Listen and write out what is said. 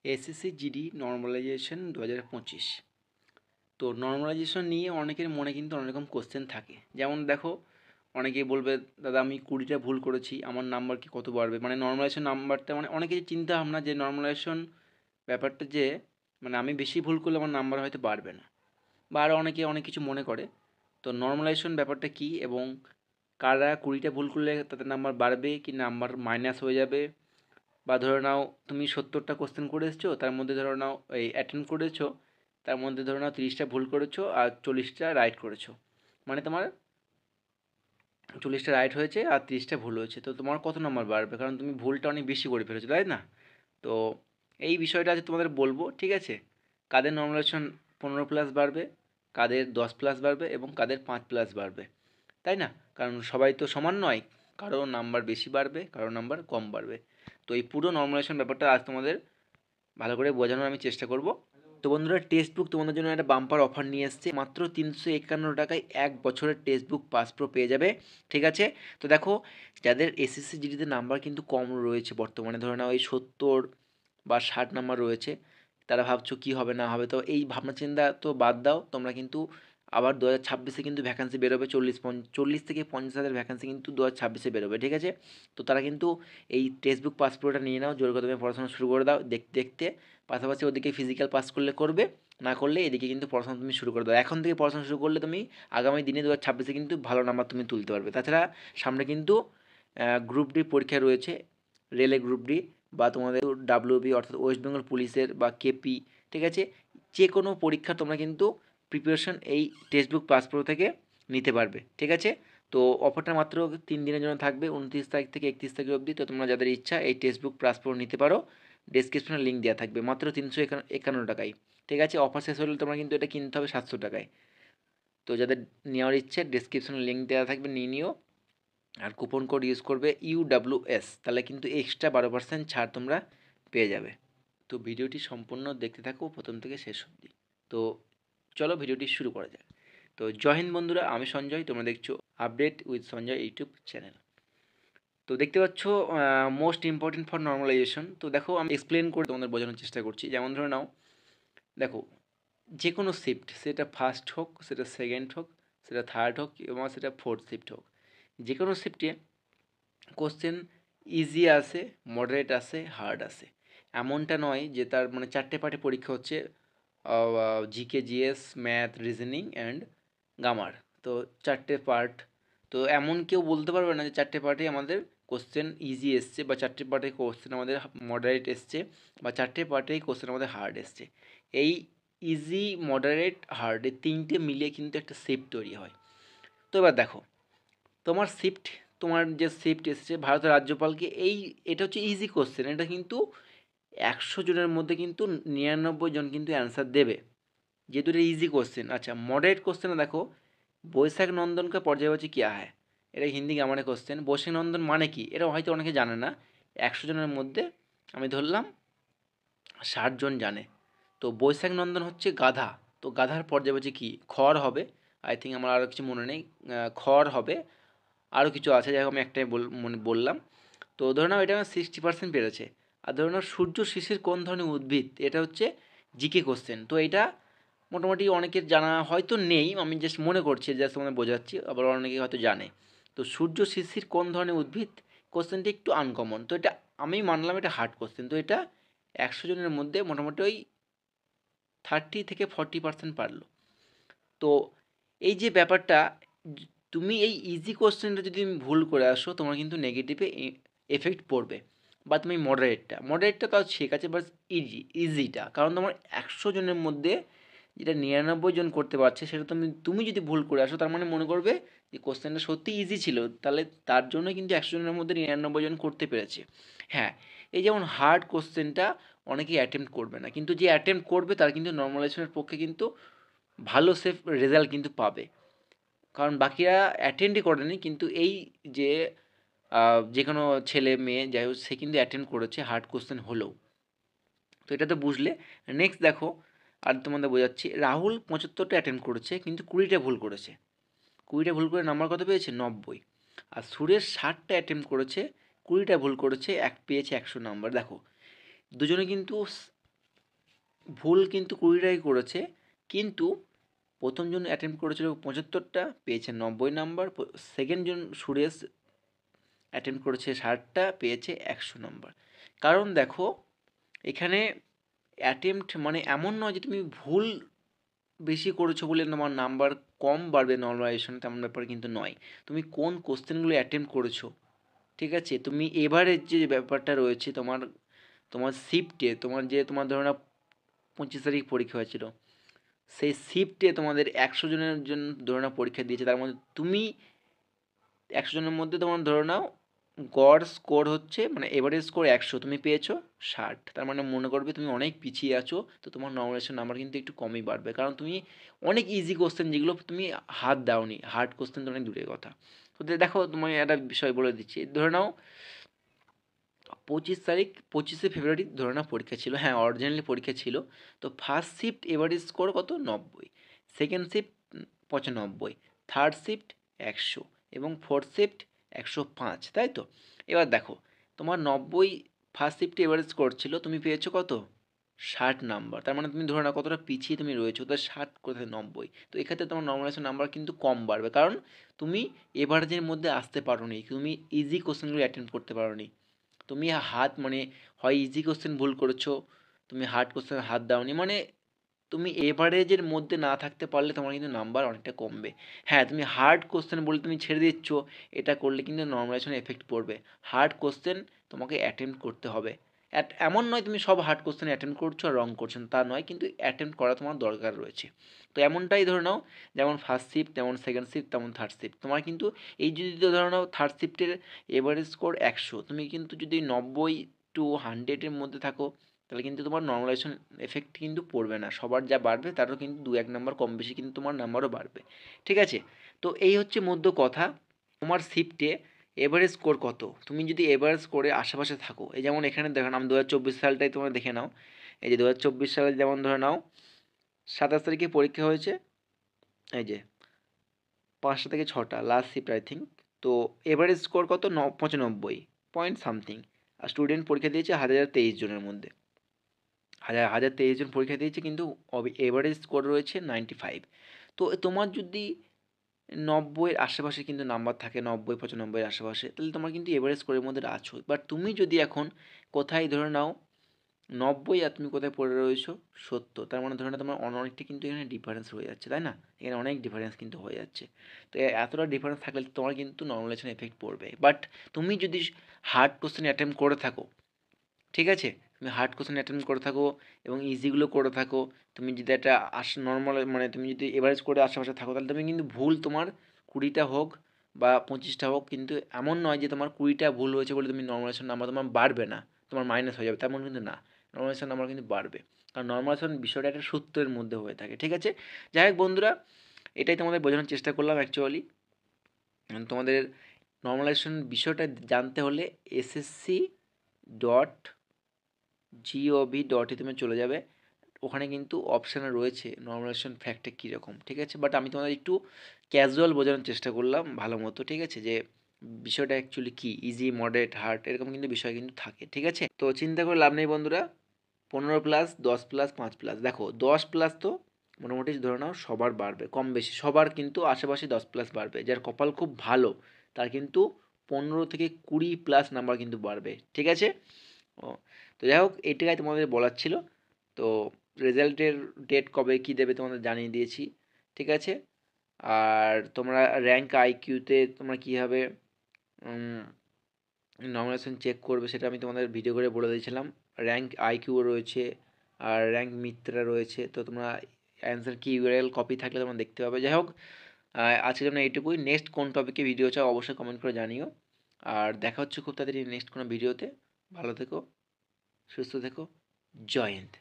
SSC GD normalisation 2025। তো normalisation নিয়ে অনেকের মনে কিন্তু অনেক রকম কোশ্চেন থাকে। যেমন দেখো, অনেকেই বলবে দাদা আমি 20টা ভুল করেছি, আমার নাম্বার কি কত বাড়বে? মানে নর্মালাইজেশন নাম্বারটা মানে অনেকের চিন্তা ভাবনা যে নর্মালাইজেশন ব্যাপারটা যে মানে আমি বেশি ভুল করলে আমার নাম্বার হয়তো বাড়বে না, বা আরও অনেকে অনেক কিছু মনে করে। তো নর্মালাইজেশন ব্যাপারটা কী, এবং কারা 20টা ভুল করলে তাদের নাম্বার বাড়বে কি নাম্বার মাইনাস হয়ে যাবে, বা ধরে নাও তুমি 70টা কোশ্চেন করে এসছো, তার মধ্যে ধরে নাও এই অ্যাটেন্ড করেছো, তার মধ্যে ধরে নাও 30টা ভুল করেছো আর 40টা রাইট করেছো। মানে তোমার 40টা রাইট হয়েছে আর 30টা ভুল হয়েছে, তো তোমার কত নম্বর বাড়বে? কারণ তুমি ভুলটা অনেক বেশি করে ফেলেছো, তাই না? তো এই বিষয়টা আজ তোমাদের বলবো, ঠিক আছে? কাদের নর্মালাইজেশন 15+ বাড়বে, কাদের 10+ বাড়বে এবং কাদের 5+ বাড়বে, তাই না? কারণ সবাই তো সমান নয়, কারো নাম্বার বেশি বাড়বে, কারো নাম্বার কম বাড়বে। তো এই পুরো নর্মালাইজেশন ব্যাপারটা আজ তোমাদের ভালো করে বোঝানোর আমি চেষ্টা করব। তো বন্ধুরা, টেক্সট বুক তোমাদের জন্য একটা বাম্পার অফার নিয়ে এসছে। মাত্র 351 টাকায় 1 বছরের টেক্সট বুক পাস প্রো পেয়ে যাবে, ঠিক আছে? তো দেখো, যাদের এসএসসি জিডিতে নাম্বার কিন্তু কম রয়েছে বর্তমানে, ধরে নাও এই 70 বা 60 নাম্বার রয়েছে, তারা ভাবছো কী হবে না হবে, তো এই ভাবনা চিন্তা তো বাদ দাও। তোমরা কিন্তু আবার 2026-এ কিন্তু ভ্যাকান্সি বেরোবে, 40 থেকে 50 হাজার ভ্যাকান্সি কিন্তু 2026-এ বেরোবে, ঠিক আছে? তো তারা কিন্তু এই টেক্সট বুক পাস প্রোটা নিয়ে নাও, জোর কদমে পড়াশোনা শুরু করে দাও দেখতে দেখতে। পাশাপাশি ওদিকে ফিজিক্যাল পাস করলে করবে, না করলে এদিকে কিন্তু পড়াশোনা তুমি শুরু করে দাও। এখন থেকে পড়াশোনা শুরু করলে তুমি আগামী দিনে 2026-এ কিন্তু ভালো নাম্বার তুমি তুলতে পারবে। তাছাড়া সামনে কিন্তু গ্রুপ ডি পরীক্ষা রয়েছে, রেলে গ্রুপ ডি, বা তোমাদের ডাব্লিউবি অর্থাৎ ওয়েস্ট বেঙ্গল পুলিশের বা কেপি, ঠিক আছে? যে কোনো পরীক্ষা তোমরা কিন্তু প্রিপারেশন এই টেক্সট বুক পাস প্রো থেকে নিতে পারবে, ঠিক আছে? তো অফারটা মাত্র 3 দিনের জন্য থাকবে, 29 তারিখ থেকে 31 তারিখ অবধি। তো তোমরা যাদের ইচ্ছা এই টেক্সট বুক পাস প্রো নিতে পারো, ডেসক্রিপশনে লিঙ্ক দেওয়া থাকবে, মাত্র 351 টাকায়, ঠিক আছে? অফার শেষ হলে তোমরা কিন্তু এটা কিনতে হবে 700 টাকায়। তো যাদের নেওয়ার ইচ্ছে ডেসক্রিপশনে লিঙ্ক দেওয়া থাকবে, নিয়ে নিও। আর কুপন কোড ইউজ করবে UWS, তাহলে কিন্তু এক্সট্রা 12% ছাড় তোমরা পেয়ে যাবে। তো ভিডিওটি সম্পূর্ণ দেখতে থাকো প্রথম থেকে শেষ অবধি। তো চলো ভিডিওটি শুরু করা যাক। তো জয় হিন্দ বন্ধুরা, আমি সঞ্জয়, তোমরা দেখছো update with Sanjay YouTube channel. তো দেখতে পাচ্ছ মোস্ট ইম্পর্টেন্ট ফর নর্মালাইজেশন। তো দেখো, আমি এক্সপ্লেন করে তোমাদের বোঝানোর চেষ্টা করছি। যেমন ধরে নাও, দেখো, যে কোনো শিফট, সেটা ফার্স্ট হোক, সেটা সেকেন্ড হোক, সেটা থার্ড হোক এবং সেটা ফোর্থ শিফট হোক, যে কোনো শিফটে কোশ্চেন ইজি আসে, মডারেট আসে, হার্ড আসে। এমনটা নয় যে তার মানে 4টে পার্টে পরীক্ষা হচ্ছে, GK, GS, math, reasoning and grammar. তো 4টে পার্ট। তো এমন কেউ বলতে পারবে না যে 4টে পার্টেই আমাদের কোশ্চেন ইজি এসছে, বা 4টে পার্টে কোশ্চেন আমাদের মডারেট এসছে, বা 4টে পার্টেই কোশ্চেন আমাদের হার্ড এসছে। এই ইজি, মডারেট, হার্ড এই 3টে মিলিয়ে কিন্তু একটা শিফট তৈরি হয়। তো এবার দেখো, তোমার শিফট, তোমার যে শিফট এসেছে ভারতের রাজ্যপালকে, এটা হচ্ছে ইজি কোশ্চেন। এটা কিন্তু 100 জনের মধ্যে কিন্তু 99 জন কিন্তু অ্যান্সার দেবে, যেহেতু এটা ইজি কোশ্চেন। আচ্ছা, মডারেট কোশ্চেনে দেখো, বৈশাখ নন্দনকে পর্যায়বাচী কিয়া হয়, এটা হিন্দি গ্রামারে কোশ্চেন। বৈশাখ নন্দন মানে কি, এটা হয়তো অনেকে জানে না। 100 জনের মধ্যে আমি ধরলাম 60 জন জানে। তো বৈশাখ নন্দন হচ্ছে গাধা। তো গাধার পর্যায়বাচী কী? খড় হবে, আই থিঙ্ক, আমার আরও কিছু মনে নেই। খড় হবে, আরও কিছু আছে, যাই হোক আমি একটাই বললাম। তো ধরে নাও এটা 60% পেরেছে। আর ধরে নাও সূর্য শিশির কোন ধরনের উদ্ভিদ, এটা হচ্ছে জিকে কোশ্চেন। তো এটা মোটামুটি অনেকের জানা হয়তো নেই, আমি জাস্ট মনে করছি, জাস্ট তোমাদের বোঝাচ্ছি, আবার অনেকে হয়তো জানে। তো সূর্য শিশির কোন ধরনের উদ্ভিদ কোশ্চেনটি একটু আনকমন, তো এটা আমি মানলাম এটা হার্ড কোশ্চেন। তো এটা 100 জনের মধ্যে মোটামুটি ওই 30 থেকে 40% পারলো। তো এই যে ব্যাপারটা, তুমি এই ইজি কোশ্চেনটা যদি তুমি ভুল করে আসো, তোমার কিন্তু নেগেটিভে এফেক্ট পড়বে। বা তুমি মডারেটটা তাও ঠিক আছে, বাট ইজিটা, কারণ তোমার 100 জনের মধ্যে যেটা 99 জন করতে পারছে, সেটা তুমি যদি ভুল করে আসো, তার মানে মনে করবে যে কোশ্চেনটা সত্যি ইজি ছিল, তাহলে তার জন্য কিন্তু 100 জনের মধ্যে 99 জন করতে পেরেছে। হ্যাঁ, এই যেমন হার্ড কোশ্চেনটা অনেকেই অ্যাটেম্প্ট করবে না, কিন্তু যে অ্যাটেম্প্ট করবে তার কিন্তু নর্মালাইজেশনের পক্ষে কিন্তু ভালো সেফ রেজাল্ট কিন্তু পাবে। কারণ বাকিরা অ্যাটেন্ডই করেনি, কিন্তু এই যে যে কোনো ছেলে মেয়ে যাই হোক, সে কিন্তু অ্যাটেন্ড করেছে হার্ড কোশ্চেন হলেও। তো এটা তো বুঝলে। নেক্সট দেখো, আর তোমাদের বোঝাচ্ছি, রাহুল 75টা অ্যাটেন্ড করেছে কিন্তু 20টা ভুল করেছে। 20টা ভুল করে নাম্বার কত পেয়েছে? 90। আর সুরেশ 60টা অ্যাটেম্প্ট করেছে, 20টা ভুল করেছে, পেয়েছে 100 নাম্বার। দেখো, দুজনে কিন্তু ভুল কিন্তু 20টাই করেছে, কিন্তু প্রথম জন অ্যাটেম্প্ট করেছিল 75টা, পেয়েছে 90 নাম্বার। সেকেন্ড জন সুরেশ অ্যাটেম্প্ট করেছে 60টা, পেয়েছে 100 নাম্বার। কারণ দেখো এখানে অ্যাটেম্প্ট মানে এমন নয় যে তুমি ভুল বেশি করেছো বলে তোমার নাম্বার কম বাড়বে নর্মালাইজেশন, তেমন ব্যাপার কিন্তু নয়। তুমি কোন কোশ্চেনগুলো অ্যাটেম্প্ট করেছো, ঠিক আছে? তুমি এবারের যে ব্যাপারটা রয়েছে তোমার, তোমার শিফটে তোমার ধরো না 25 তারিখ পরীক্ষা হয়েছিল, সেই শিফটে তোমাদের 100 জনের জন্য ধরে নাও পরীক্ষা দিয়েছে, তার মধ্যে তুমি 100 জনের মধ্যে তোমার ধরে নাও গড় স্কোর হচ্ছে মানে এভারেজ স্কোর 100, তুমি পেয়েছো 60, তার মানে মনে করবে তুমি অনেক পিছিয়ে আছো। তো তোমার নর্মালাইজেশন নাম্বার কিন্তু একটু কমই বাড়বে, কারণ তুমি অনেক ইজি কোশ্চেন যেগুলো তুমি হাত দাওনি, হার্ড কোশ্চেন তো অনেক দূরের কথা। তো দেখো তোমায় একটা বিষয় বলে দিচ্ছি, ধরে নাও 25 তারিখ, 25শে ফেব্রুয়ারি ধরে নাও পরীক্ষা ছিল, হ্যাঁ অরিজিনালি পরীক্ষা ছিল। তো ফার্স্ট শিফট এভারেজ স্কোর কত? 90, সেকেন্ড শিফট 95, থার্ড শিফট 100 এবং ফোর্থ শিফট 105, তাই তো? এবার দেখো তোমার 90 ফার্স্ট শিফটে এভারেজ স্কোর ছিল, তুমি পেয়েছো কত? 60 নাম্বার। তার মানে তুমি ধরে নাও কতটা পিছিয়ে তুমি রয়েছো, তো 60 কোথায় 90, তো এক্ষেত্রে তোমার নর্মালাইজেশন নাম্বার কিন্তু কম বাড়বে, কারণ তুমি এভারেজের মধ্যে আসতে পারোনি, তুমি ইজি কোশ্চেনগুলো অ্যাটেন্ড করতে পারোনি। তুমি হাত মানে হয় ইজি কোশ্চেন ভুল করেছো, তুমি হার্ড কোশ্চেন হাত দাওনি, মানে তুমি এভারেজের মধ্যে না থাকতে পারলে তোমার কিন্তু নাম্বার অনেকটা কমবে। হ্যাঁ তুমি হার্ড কোশ্চেন বলে তুমি ছেড়ে দিচ্ছ, এটা করলে কিন্তু নর্মালাইজেশন এফেক্ট পড়বে। হার্ড কোশ্চেন তোমাকে অ্যাটেম্প্ট করতে হবে। এমন নয় তুমি সব হার্ড কোশ্চেন অ্যাটেম্প্ট করছো আর রং করছো না, তা নয়, কিন্তু অ্যাটেম্প্ট করা তোমার দরকার রয়েছে। তো এমনটাই ধরে নাও, যেমন ফার্স্ট শিফট তেমন সেকেন্ড শিফট তেমন থার্ড শিফট, তোমার কিন্তু এই যদি ধরে নাও থার্ড শিফটের এভারেজ স্কোর 100, তুমি কিন্তু যদি 90 টু 100-এর মধ্যে থাকো, তাহলে কিন্তু তোমার নর্মালাইজেশন এফেক্ট কিন্তু পড়বে না, সবার যা বাড়বে তারও কিন্তু 2-1 নাম্বার কম বেশি কিন্তু তোমার নাম্বারও বাড়বে, ঠিক আছে? তো এই হচ্ছে মধ্য কথা। তোমার শিফটে এভারেজ স্কোর কত, তুমি যদি এভারেজ স্কোরে আশেপাশে থাকো, এই যেমন এখানে দেখো আমি 2024 সালটাই তোমরা দেখে নাও, এই যে 2024 সালে যেমন ধরে নাও 27 তারিখে পরীক্ষা হয়েছে, এই যে 5টা থেকে 6টা লাস্ট শিফট আই থিঙ্ক। তো এভারেজ স্কোর কত? 95 পয়েন্ট সামথিং। আর স্টুডেন্ট পরীক্ষা দিয়েছে 1023 জনের মধ্যে, 1023 জন পরীক্ষা দিয়েছে, কিন্তু এভারেজ স্কোর রয়েছে 95। তো তোমার যদি 90-এর আশেপাশে কিন্তু নাম্বার থাকে, 90-95-এর আশেপাশে, তাহলে তোমার কিন্তু এভারেজ স্কোরের মধ্যে আছো। বাট তুমি যদি এখন কোথায় ধরে নাও 90 আর তুমি কোথায় পড়ে রয়েছো 70, তার মানে ধরে নাও তোমার অনেকটা কিন্তু এখানে ডিফারেন্স হয়ে যাচ্ছে, তাই না? এখানে অনেক ডিফারেন্স কিন্তু হয়ে যাচ্ছে। তো এতটা ডিফারেন্স থাকলে তোমার কিন্তু নর্মালাইজেশন এফেক্ট পড়বে। বাট তুমি যদি হার্ড কোশ্চেন অ্যাটেম্প করে থাকো, ঠিক আছে, তুমি হার্ড কোশ্চেন অ্যাটেম্প করে থাকো এবং ইজিগুলো করে থাকো, তুমি যদি একটা নর্মাল মানে তুমি যদি এভারেজ করে আশেপাশে থাকো, তাহলে তুমি কিন্তু ভুল তোমার 20টা হোক বা 25টা হোক, কিন্তু এমন নয় যে তোমার 20টা ভুল হয়েছে বলে তুমি নর্মালাইজেশন নাম্বার তোমার বাড়বে না, তোমার মাইনাস হয়ে যাবে, তেমন কিন্তু না, নর্মালাইজেশন নাম্বার কিন্তু বাড়বে। কারণ নর্মালাইজেশন বিষয়টা একটা সূত্রের মধ্যে হয়ে থাকে, ঠিক আছে? যাই হোক বন্ধুরা, এটাই তোমাদের বোঝানোর চেষ্টা করলাম অ্যাকচুয়ালি। তোমাদের নর্মালাইজেশন বিষয়টা জানতে হলে ssc.gov.in তুমি চলে যাবে, ওখানে কিন্তু অপশানে রয়েছে নর্মালাইজেশন ফ্যাক্টর কীরকম, ঠিক আছে? বাট আমি তোমাদের একটু ক্যাজুয়াল বোঝানোর চেষ্টা করলাম ভালো মতো, ঠিক আছে, যে বিষয়টা অ্যাকচুয়ালি কী, ইজি মডারেট হার্ড এরকম কিন্তু বিষয় কিন্তু থাকে, ঠিক আছে? তো চিন্তা করে লাভ নেই বন্ধুরা, 15+, 10+, 5+, দেখো 10+ তো মোটামুটি ধরে নাও সবার বাড়বে, কম বেশি সবার কিন্তু আশেপাশে 10+ বাড়বে, যার কপাল খুব ভালো তার কিন্তু 15 থেকে 20+ নাম্বার কিন্তু বাড়বে, ঠিক আছে? ও, তো যাই হোক এটাই তোমাদের বলার ছিল। তো রেজাল্টের ডেট কবে কী দেবে তোমাদের জানিয়ে দিয়েছি, ঠিক আছে? আর তোমরা র্যাঙ্ক আইকিউতে তোমরা কীভাবে নমিনেশন চেক করবে সেটা আমি তোমাদের ভিডিও করে বলে দিয়েছিলাম। র্যাঙ্ক আইকিউ রয়েছে আর র্যাঙ্ক মিত্রা রয়েছে, তো তোমরা অ্যান্সার কি ইউআরএল কপি থাকলে তোমরা দেখতে পাবে। যাই হোক আজকের জন্য এইটুকুই। নেক্সট কোন টপিকে ভিডিও চাও অবশ্যই কমেন্ট করে জানিও। আর দেখা হচ্ছে খুব তাড়াতাড়ি নেক্সট কোনো ভিডিওতে। ভালো থেকো, সুস্থ থেকো, জয় হিন্দ।